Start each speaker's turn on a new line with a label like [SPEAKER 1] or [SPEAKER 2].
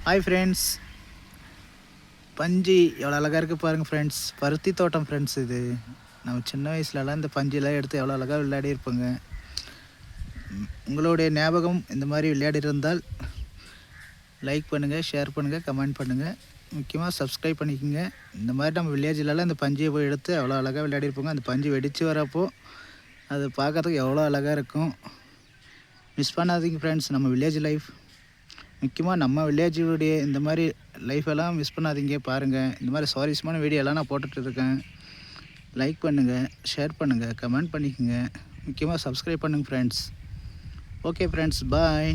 [SPEAKER 1] Hi friends, பஞ்சு எவ்வளோ அழகாக இருக்குது பாருங்கள் ஃப்ரெண்ட்ஸ். பருத்தி தோட்டம் ஃப்ரெண்ட்ஸ். இது நம்ம சின்ன வயசுலலாம் இந்த பஞ்செலாம் எடுத்து எவ்வளோ அழகாக விளையாடி இருப்போங்க. உங்களுடைய ஞாபகம் இந்த மாதிரி விளையாடி இருந்தால் லைக் பண்ணுங்கள், ஷேர் பண்ணுங்கள், கமெண்ட் பண்ணுங்கள். முக்கியமாக சப்ஸ்கிரைப் பண்ணிக்கோங்க. இந்த மாதிரி நம்ம வில்லேஜிலலாம் இந்த பஞ்சையை போய் எடுத்து எவ்வளோ அழகாக விளையாடி இருப்போங்க. அந்த பஞ்சு வெடித்து வரப்போ அது பார்க்கறதுக்கு எவ்வளோ அழகாக இருக்கும். மிஸ் பண்ணாதீங்க ஃப்ரெண்ட்ஸ் நம்ம வில்லேஜ் லைஃப். முக்கியமாக நம்ம வில்லேஜுடைய இந்த மாதிரி லைஃப் எல்லாம் மிஸ் பண்ணாதீங்க. பாருங்கள், இந்த மாதிரி சுவாரஸ்யமான வீடியோ எல்லாம் நான் போட்டுட்ருக்கேன். லைக் பண்ணுங்கள், ஷேர் பண்ணுங்கள், கமெண்ட் பண்ணிக்கோங்க. முக்கியமாக சப்ஸ்கிரைப் பண்ணுங்கள் ஃப்ரெண்ட்ஸ். ஓகே ஃப்ரெண்ட்ஸ், பாய்.